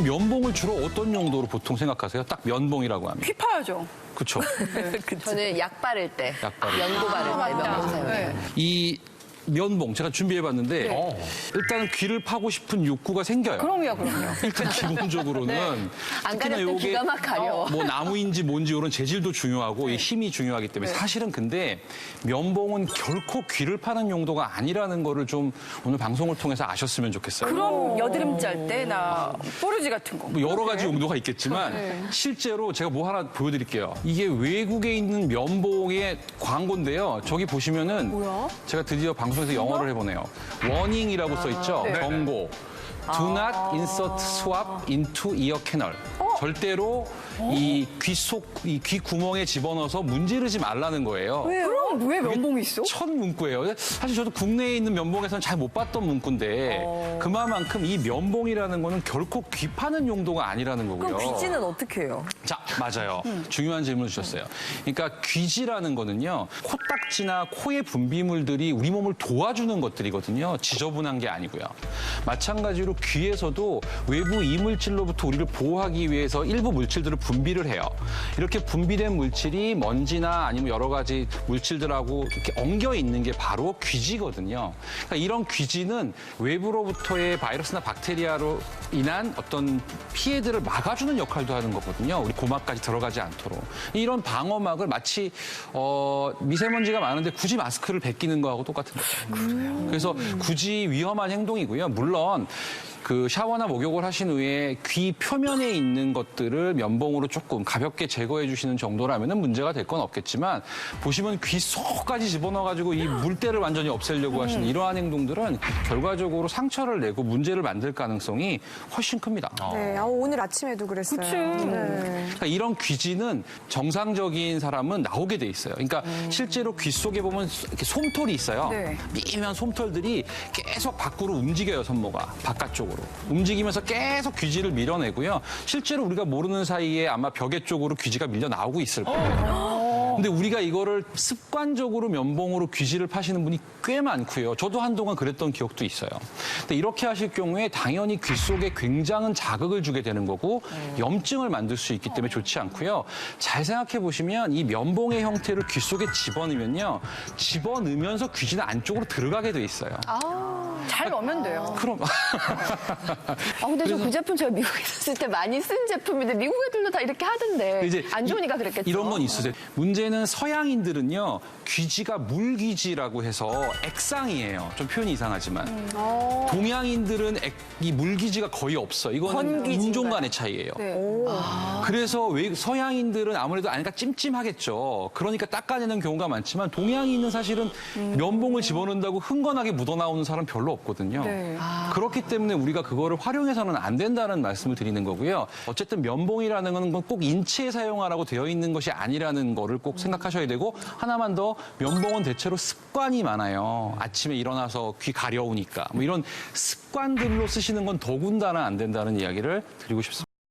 면봉을 주로 어떤 용도로 보통 생각하세요? 딱 면봉이라고 하면. 피 파야죠. 그렇죠. 저는 약 바를 때, 바를 연고 바를 때 면봉 사용해요. 이 면봉 제가 준비해봤는데 일단은 귀를 파고 싶은 욕구가 생겨요. 그럼요. 일단 기본적으로는 안 특히나 가렸을 때 요게 기가 막 가려워. 뭐 나무인지 뭔지 이런 재질도 중요하고 이 힘이 중요하기 때문에 사실은 근데 면봉은 결코 귀를 파는 용도가 아니라는 거를 좀 오늘 방송을 통해서 아셨으면 좋겠어요. 그럼 여드름 짤 때나 뽀르지 같은 거. 뭐 여러 가지 용도가 있겠지만 실제로 제가 뭐 하나 보여드릴게요. 이게 외국에 있는 면봉의 광고인데요. 저기 보시면은 제가 드디어 방송에서 영어를 해보네요. 워닝이라고 써있죠. 경고. Do not insert swab into ear canal. 절대로 이 귀 구멍에 집어넣어서 문지르지 말라는 거예요. 그럼 왜 면봉이 있어? 첫 문구예요. 사실 저도 국내에 있는 면봉에서는 잘 못 봤던 문구인데 그만큼 이 면봉이라는 거는 결코 귀 파는 용도가 아니라는 거고요. 그럼 귀지는 어떻게 해요? 자, 맞아요. 중요한 질문을 주셨어요. 그러니까 귀지라는 거는요. 코딱지나 코의 분비물들이 우리 몸을 도와주는 것들이거든요. 지저분한 게 아니고요. 마찬가지로 귀에서도 외부 이물질로부터 우리를 보호하기 위해서 일부 물질들을 분비를 해요. 이렇게 분비된 물질이 먼지나 아니면 여러 가지 물질들하고 이렇게 엉겨 있는 게 바로 귀지거든요. 그러니까 이런 귀지는 외부로부터의 바이러스나 박테리아로 인한 어떤 피해들을 막아주는 역할도 하는 거거든요. 우리 고막까지 들어가지 않도록. 이런 방어막을 마치 미세먼지가 많은데 굳이 마스크를 벗기는 거하고 똑같은 거죠. 그래서 굳이 위험한 행동이고요. 물론 그 샤워나 목욕을 하신 후에 귀 표면에 있는 것들을 면봉으로 조금 가볍게 제거해 주시는 정도라면 문제가 될 건 없겠지만 보시면 귀 속까지 집어넣어가지고 이 물때를 완전히 없애려고 하시는 이러한 행동들은 결과적으로 상처를 내고 문제를 만들 가능성이 훨씬 큽니다. 네, 오늘 아침에도 그랬어요. 그치. 그러니까 이런 귀지는 정상적인 사람은 나오게 돼 있어요. 그러니까 실제로 귀 속에 보면 이렇게 솜털이 있어요. 네. 미미한 솜털들이 계속 밖으로 움직여요, 손모가. 바깥쪽으로. 움직이면서 계속 귀지를 밀어내고요. 실제로 우리가 모르는 사이에 아마 벽에 쪽으로 귀지가 밀려 나오고 있을 거예요. 근데 우리가 이거를 습관적으로 면봉으로 귀지를 파시는 분이 꽤 많고요. 저도 한동안 그랬던 기억도 있어요. 근데 이렇게 하실 경우에 당연히 귀 속에 굉장한 자극을 주게 되는 거고 염증을 만들 수 있기 때문에 좋지 않고요. 잘 생각해 보시면 이 면봉의 형태를 귀 속에 집어넣으면요. 집어넣으면서 귀지는 안쪽으로 들어가게 돼 있어요. 잘 넣으면 돼요. 그럼 근데 저 그 제품 제가 미국에 있었을 때 많이 쓴 제품인데 미국 애들도 다 이렇게 하던데 이제 안 좋으니까 그랬겠죠. 이런 건 있으세요. 문제는 서양인들은요. 귀지가 물귀지라고 해서 액상이에요. 좀 표현이 이상하지만. 동양인들은 이 물귀지가 거의 없어. 이거는 인종 간의 차이예요. 그래서 서양인들은 아무래도 안가 찜찜하겠죠. 그러니까 닦아내는 경우가 많지만 동양인은 사실은 면봉을 집어넣는다고 흥건하게 묻어나오는 사람 별로 없거든요. 그렇기 때문에 우리가 그거를 활용해서는 안 된다는 말씀을 드리는 거고요. 어쨌든 면봉이라는 건 꼭 인체에 사용하라고 되어 있는 것이 아니라는 거를 꼭 생각하셔야 되고 하나만 더 면봉은 대체로 습관이 많아요. 아침에 일어나서 귀 가려우니까 뭐 이런 습관들로 쓰시는 건 더군다나 안 된다는 이야기를 드리고 싶습니다.